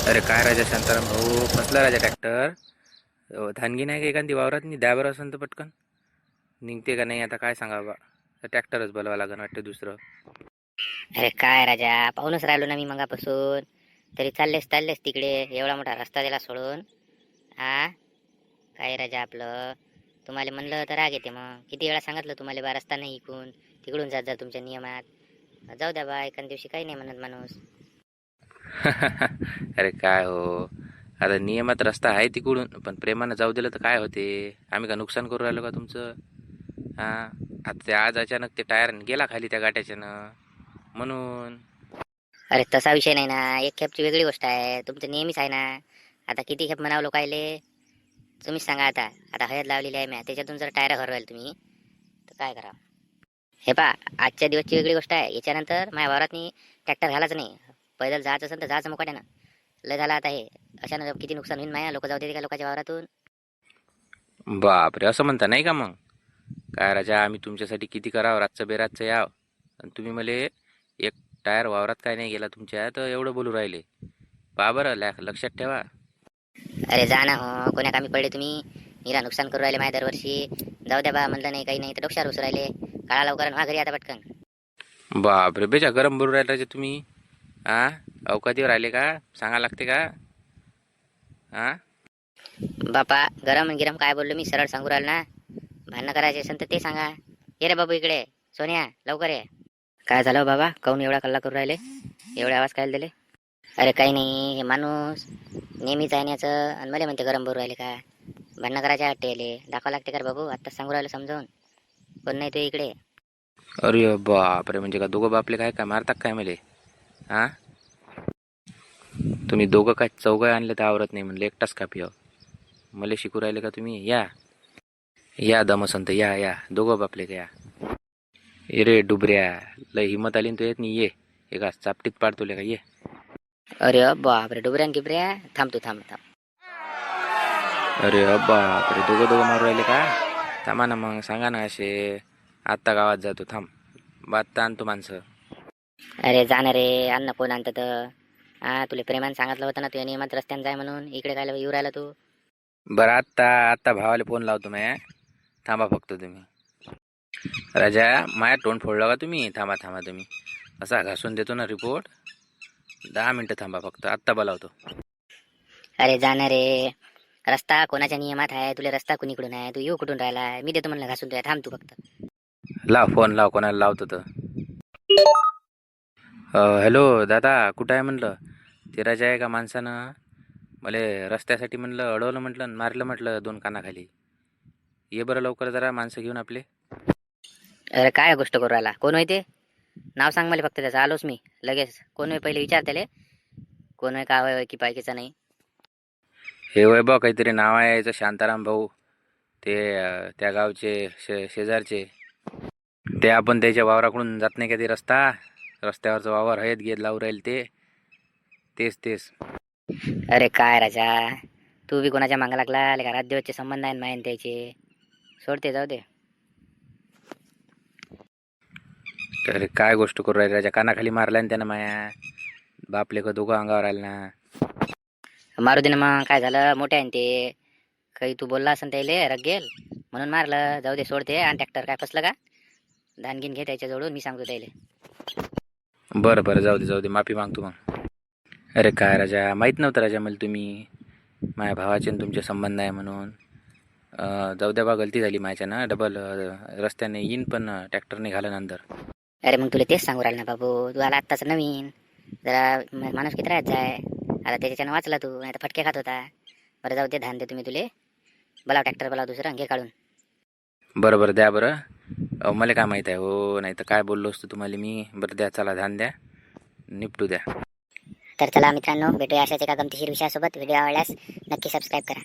अरे काय राजा शांताराम भाऊ कसला राजा ट्रॅक्टर. धानगी नाही का एखादी वावरात नाही द्या बरं असं तर पटकन निघते का नाही आता काय सांगा बा. ट्रॅक्टरच बोलावं लागेल वाटतं दुसरं. अरे काय राजा, पाहूनच राहिलो ना मी मगापासून. तरी चाललेस तिकडे, एवढा मोठा रस्ता दिला सोडून. हा, काय राजा आपलं. तुम्हाला म्हणलं तर राग येते. मग किती वेळा सांगितलं तुम्हाला बा, रस्ता नाही इकून तिकडून जात जा तुमच्या नियमात. जाऊ द्या बा, एखाद दिवशी काही नाही म्हणत माणूस. अरे काय हो, आता नियमात रस्ता आहे तिकडून पण प्रेमानं जाऊ दिलं तर काय होते. आम्ही का नुकसान करू राहिलो का तुमचं. हा, आता ते आज अचानक ते टायर गेला खाली त्या गाट्याच्यानं म्हणून. अरे तसा विषय नाही ना, एक खेपची वेगळी गोष्ट आहे, तुमचं नेहमीच आहे ना. आता किती खेप म्हणावं लोकायले, तुम्हीच सांगा. आता आता हळद लावलेली आहे, मी त्याच्यातून जर टायर हरवाल तुम्ही तर काय करा. हे पा, आजच्या दिवसची वेगळी गोष्ट आहे. याच्यानंतर माझ्या वावरात ट्रॅक्टर घालाच नाही. पैदल जायचं असेल तर जायचं मुकाट्यानं. लय झाला आता हे. अशानं किती नुकसान होईल माया. लोक जाऊ देते का लोकांच्या वावरातून. बापरे, असं म्हणता नाही का मग. काय राजा, आम्ही तुमच्यासाठी किती करावं, रातचं बेरातचं याव आणि तुम्ही मला एक टायर वावरात काय नाही गेला तुमच्या तर एवढं बोलू राहिले. पहा बरं, लक्षात ठेवा. अरे जा ना हो, कोण्या कामी पडले तुम्ही. निरा नुकसान करू राहिले माझ्या दरवर्षी. जाऊ द्या बा, म्हणलं नाही काही नाही तर डोक्यावर बसू राहिले. काळा लवकर व्हा घरी आता पटकन. बापरे, बेजा गरम बोलू राहिले राजा तुम्ही. हा, अवकातीवर आले का, सांगा लागते का. हा, बापा, गरम गिरम काय बोललो मी, सरळ सांगू राहिलो ना. भांडणं करायचे असेल तर ते सांगा. ये रे बाबू इकडे, सोन्या लवकर ये. काय झालं हो बाबा, काहून एवढा कल्ला करू राहिले, एवढे आवाज काय दिले. अरे काही नाही, हे माणूस नेहमीच आहे याचं, आणि मला म्हणते गरम भरू राहिले का. भांडणं करायच्या वाटते, दाखवा लागते का रे बाबू. आत्ताच सांगू राहिलं समजावून. कोण नाही तू इकडे. अरे बापरे, म्हणजे का दोघं बापले काय काय मारतात काय मले. हा, तुम्ही दोघं काय चौघं आणले तर आवरत नाही म्हणले, एकटाच का पिव. मला शिकू राहिले का तुम्ही. या या दमसंत, या या दोघं बापले का या. ए रे डुबऱ्या, लय हिंमत आली ना तू येत नाही. ये एका चापटीत पाडतो का, ये. अरे बापरे, डुबऱ्यान गिबऱ्या, थांब तू, थांब थांब. अरे बापरे, दोघं दोघं मारू राहिले का. थांबा ना मग, सांगा ना असे. आत्ता गावात जातो, थांब. बात आणतो माणसं. अरे जाणार रे, अन्न कोण आणतं तर. हा, तुला प्रेमाने सांगितलं होतं ना, तू नियमात रस्त्याने जाय म्हणून. इकडे काय येऊ राहिला तू. बरं, आत्ता आत्ता भावाला फोन लावतो मी. थांबा फक्त तुम्ही. राजा, माया तोंड फोडला का तुम्ही. थांबा थांबा तुम्ही. असा घासून देतो ना रिपोर्ट. 10 मिनटं थांबा फक्त, आत्ता बोलावतो. अरे जाणार रे, रस्ता कोणाच्या नियमात आहे. तुला रस्ता कुणीकडून आहे, तू येऊ कुठून राहिला. मी देतो म्हणलं घासून तुया, थांब तू फक्त. लाव फोन, लाव कोणाला लावतो तर. हॅलो दादा, कुठं आहे म्हणलं. ते राजा आहे का माणसानं मला रस्त्यासाठी म्हणलं अडवलं म्हटलं आणि मारलं म्हटलं 2 कानाखाली. ये बरं लवकर जरा माणसं घेऊन आपले. अरे काय गोष्ट करू राहिला, कोण होय ते. नाव सांग मला फक्त त्याचं, आलोच मी लगेच. कोण होय पहिले विचार त्याले, कोण होय, का होय की पाहिजेचा नाही. हे वय बा, काहीतरी नाव आहे याचं, शांताराम भाऊ. ते त्या गावचे शेजारचे. ते आपण त्याच्या वावराकडून जात नाही का ते रस्ता, रस्त्यावरचं वावर हयत घेत लावून राहील ते. तेच तेच. अरे काय राजा, तू बी कोणाच्या मागा लागला का. राज्यवरचे संबंध आहेत मायन त्याचे. सोडते, जाऊ दे. अरे काय गोष्ट करू राहील राजा, कानाखाली मारला ना त्यानं माया. बापले का दोघं अंगावर आले ना. मारू दे ना मग, काय झालं, मोठे आहे ते. काही तू बोलला असन त्याले रगेल म्हणून मारलं. जाऊ दे, सोडते. आणि ट्रॅक्टर काय फसलं का, धानगीन घे त्याच्या जवळून, मी सांगतो त्याले. बरं बरं, जाऊ दे जाऊ दे, माफी मागतो मग. अरे काय राजा, माहीत नव्हतं राजा मला तुम्ही माझ्या भावाचे आणि तुमचे संबंध आहे म्हणून. जाऊ द्या बा, गलती झाली माझ्यानं. डबल रस्त्याने येईन पण ट्रॅक्टरने घालं नंतर. अरे मग तुला तेच सांगू राहिलं ना बाबू, तू आला आत्ताच नवीन. जरा माणूस किती राहत जाय. आता त्याच्यानं वाचला तू, नाही तर फटके खात होता. बरं जाऊ दे, धान दे तुम्ही तुले. बोलाव ट्रॅक्टर, बोलाव दुसरं, घे काढून. बरं बरं, द्या बरं. मला काय माहीत आहे हो, नाही तर काय बोललो असतो तुम्हाला मी. बरं द्या, चला धान द्या, निपटू द्या. तर चला मित्रांनो, भेटूया अशाच एका गमतीशीर विषयासोबत. व्हिडिओ आवडल्यास नक्की सबस्क्राईब करा.